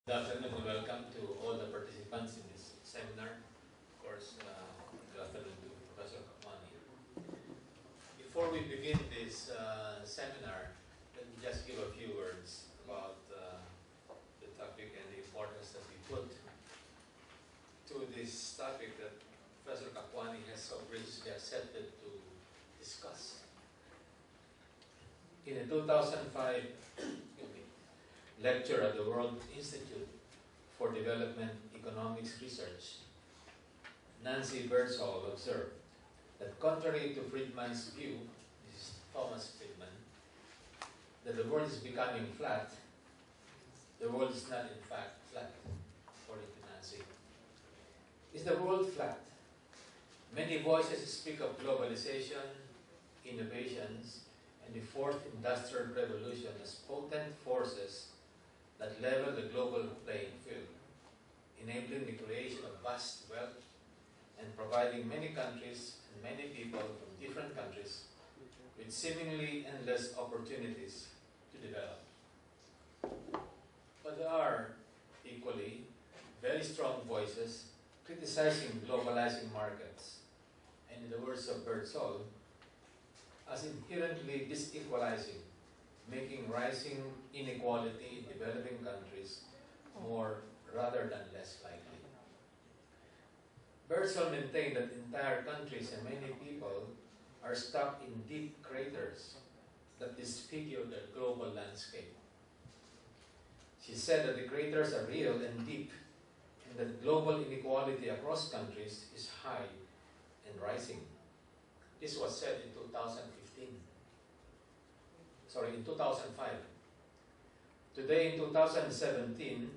Good afternoon and welcome to all the participants in this seminar. Of course, good afternoon to Professor Kakwani. Before we begin this seminar, let me just give a few words about the topic and the importance that we put to this topic that Professor Kakwani has so graciously accepted to discuss. In a 2005 lecture at the World Institute for Development Economics Research, Nancy Birdsall observed that contrary to Friedman's view, this is Thomas Friedman, that the world is becoming flat, the world is not in fact flat, according to Nancy. Is the world flat? Many voices speak of globalization, innovations, and the fourth industrial revolution as potent forces that level the global playing field, enabling the creation of vast wealth and providing many countries and many people from different countries with seemingly endless opportunities to develop. But there are equally very strong voices criticizing globalizing markets, and in the words of Birdsall, as inherently disequalizing, making rising inequality in developing countries more rather than less likely. Birdsall maintained that entire countries and many people are stuck in deep craters that disfigure the global landscape. She said that the craters are real and deep, and that global inequality across countries is high and rising. This was said in 2005. Today, in 2017,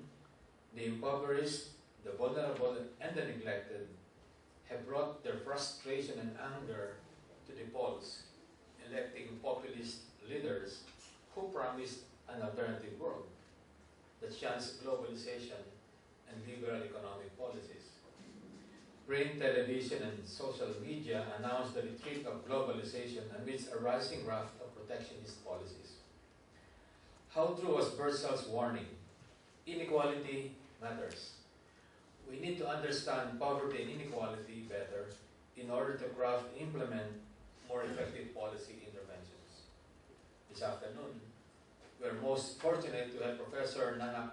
the impoverished, the vulnerable, and the neglected have brought their frustration and anger to the polls, electing populist leaders who promised an alternative world that shuns globalization and liberal economic policies. Print, television, and social media announced the retreat of globalization amidst a rising raft of protectionist policies. How true was Birdsall's warning? Inequality matters. We need to understand poverty and inequality better in order to craft and implement more effective policy interventions. This afternoon, we are most fortunate to have Professor Nanak,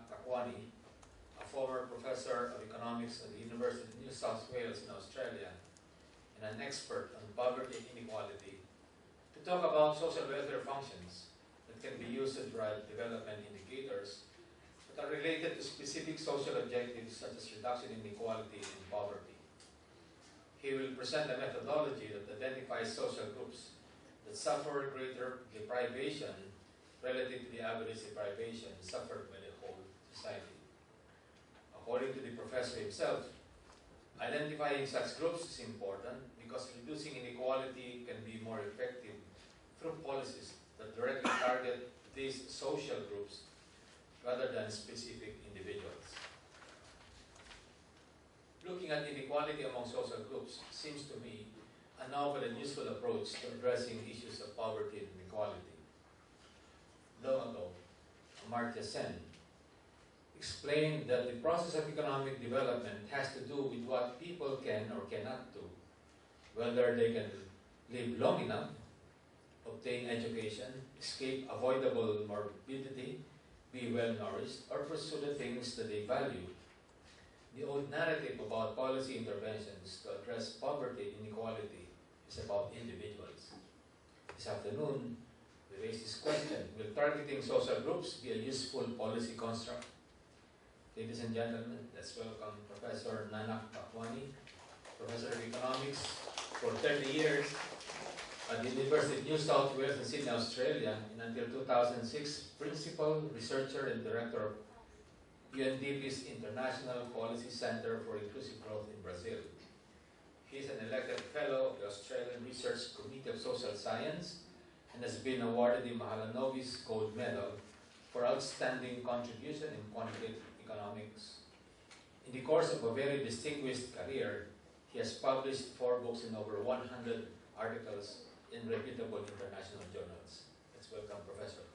a former professor of economics at the University of New South Wales in Australia and an expert on poverty and inequality, to talk about social welfare functions that can be used to drive development indicators that are related to specific social objectives such as reduction in inequality and poverty. He will present a methodology that identifies social groups that suffer greater deprivation relative to the average deprivation suffered by the whole society. According to the professor himself, identifying such groups is important because reducing inequality can be more effective through policies that directly target these social groups rather than specific individuals. Looking at inequality among social groups seems to me a novel and useful approach to addressing issues of poverty and inequality. Long ago, Amartya Sen explained that the process of economic development has to do with what people can or cannot do, whether they can live long enough, obtain education, escape avoidable morbidity, be well nourished, or pursue the things that they value. The old narrative about policy interventions to address poverty and inequality is about individuals. This afternoon, we raise this question: will targeting social groups be a useful policy construct? Ladies and gentlemen, let's welcome Professor Nanak Kakwani, Professor of Economics for 30 years at the University of New South Wales in Sydney, Australia, and until 2006, Principal Researcher and Director of UNDP's International Policy Center for Inclusive Growth in Brazil. He is an elected Fellow of the Australian Research Committee of Social Science and has been awarded the Mahalanobis Gold Medal for outstanding contribution in quantitative economics. In the course of a very distinguished career, he has published 4 books and over 100 articles in reputable international journals. Let's welcome Professor.